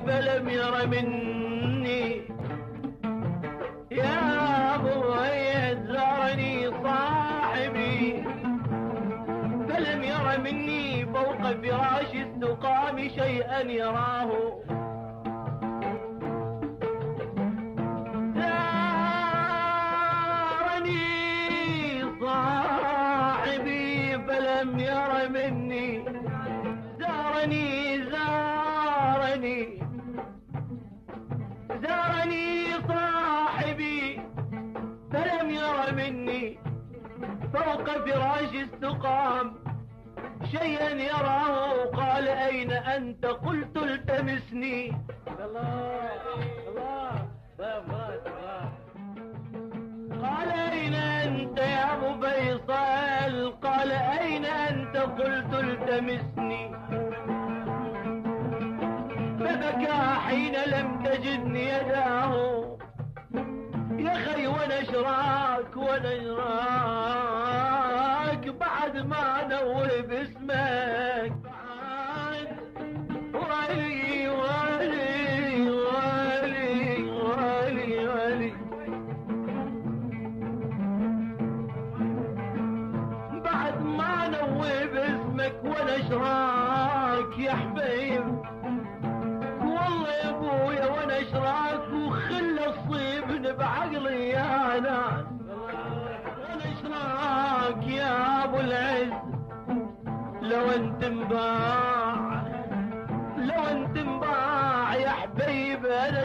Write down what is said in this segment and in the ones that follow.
فلم ير مني يا بويد زارني صاحبي فلم ير مني فوق فراش السقام شيئا يراه صاحبي فلم ير مني زارني صاحبي فلم ير مني فوق فراش السقام شيئا يراه قال أين أنت قلت التمسني قال أين أنت يا أبو فيصل قال أين أنت قلت التمسني فبكى حين لم تجدني يداه يا خي ونشراك بعد ما نوب اسمك ولي ولي ولي ولي ولي بعد ما نوب اسمك ونشراك يا حبيب والله يا ابويا ونشراك وخل الصيب بعقلي يا ناس ونشراك يا ابو العز لو انت مباع يا حبيب انا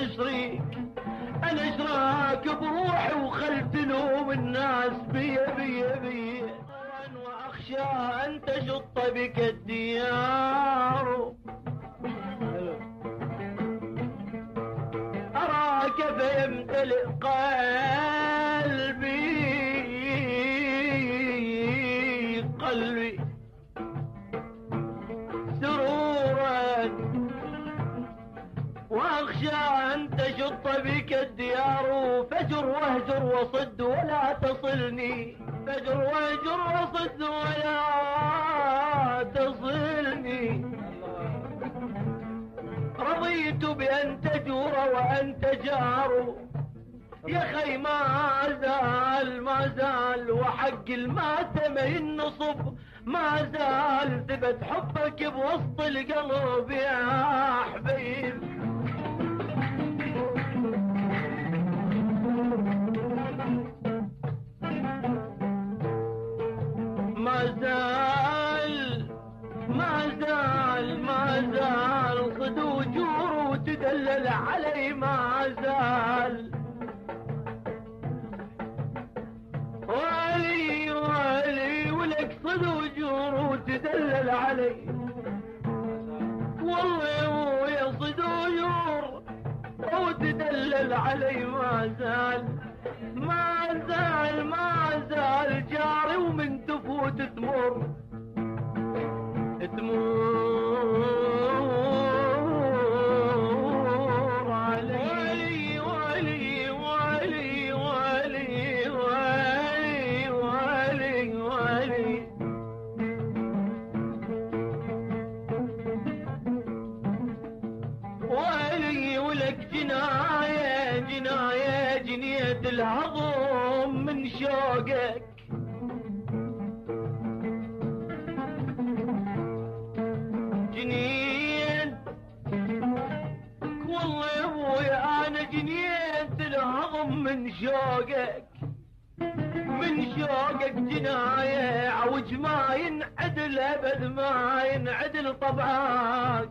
اشراك بروحي وخل تلوم الناس بي واخشى ان تشط بك الديار أراك فيمتلئ قلبي سرورا وأخشى أن تشط بك الديار فجر واهجر وصد ولا تصلني فجر واهجر وصد ولا تصلني رضيت بأن تجور وأنت جار يا خي ما زال وحق الماتم النصب ما زال ثبت حبك بوسط القلب يا حبيب ما زال صد وجور وتدلل علي ما زال ولي ولك صد وجور وتدلل علي والله يا صد وجور وتدلل علي ما زال جاري ومن تفوت تمر علي ولي ولي ولي ولي ولي ولي ولي ولك جنية الهضم من شوقك والله يا ابويا انا جنيت الهضم من شوقك جناية عوج ما ينعدل ابد ما ينعدل طبعك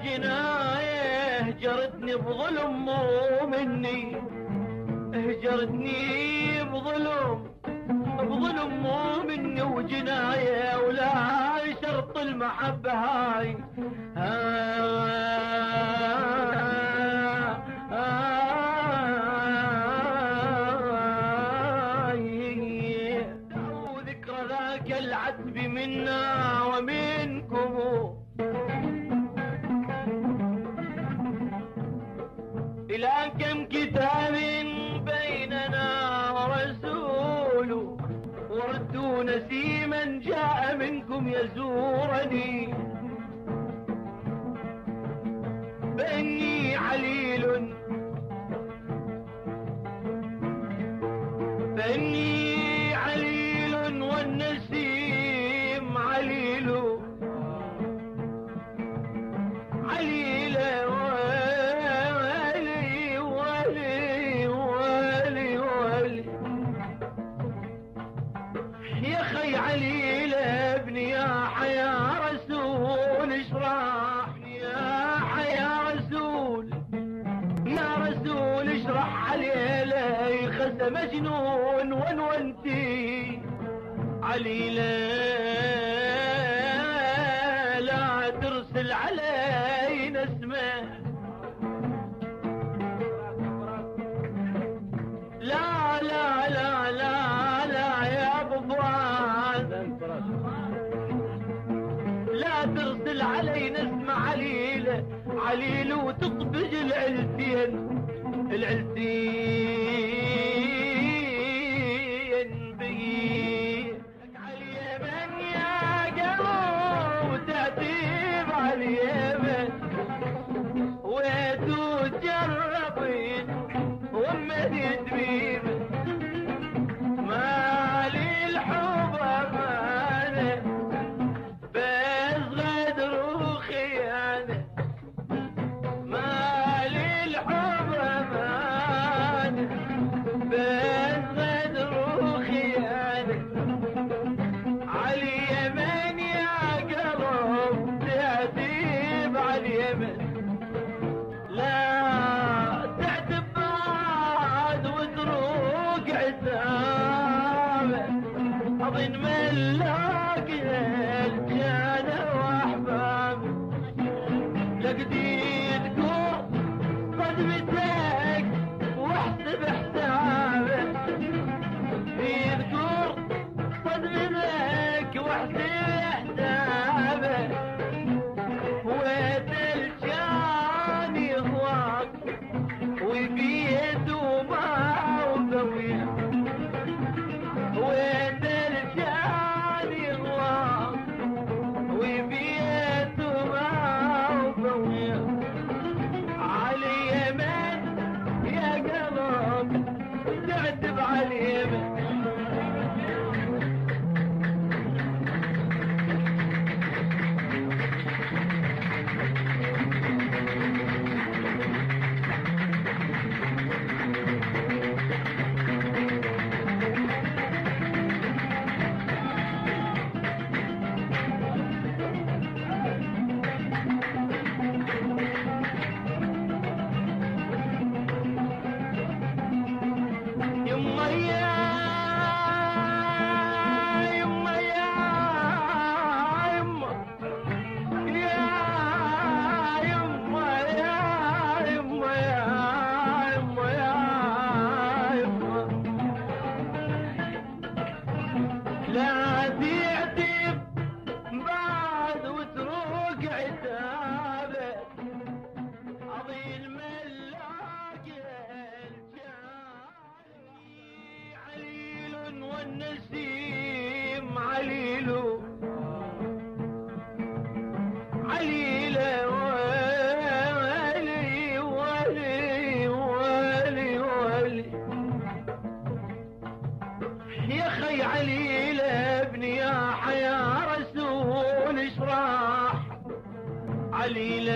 جناية هجرتني بظلم مو مني هجرتني بظلم مو مني وجناية ولا شرط المحبة هاي إلى كم كتاب بيننا ورسول وردوا نسيما جاء منكم يزورني فإني عليل والنسيم عليل يا خي عليل ابني يا حيا رسول اشرحني يا حيا رسول اشرح عليله يخس مجنون وانتي عليله لا ترسل علي نسمه لا لا لا لا لا يا ابو فؤاد لا ترسل علي نسمة عليل وتطبج العلتين بيك عاليمن يا قلب وتعتيب عاليمن وتجربين ومدد بيب مالي الحب امانه بس غدر وخيانه مالي الحب امانه بس غدر وخيانه عاليمن يا قلب تعتيب عاليمن لا تعتب بعد وتروق عتابه اظن ملاك الجنة واحبابه لقدي تذكر صدمتك واحسب حسابه يذكر صدمتك واحسب حسابه وتلجاني هواك وبيده ما وقويه وتلجاني هواك وبيده ما وقويه عاليمن يا قلب تعتب عاليمن لا تعتب بعد وتروق عتابه اظن ملاك الجاني عليل والنسيم عليل يا خي عليل ابني يا حيا رسول اشرح عليل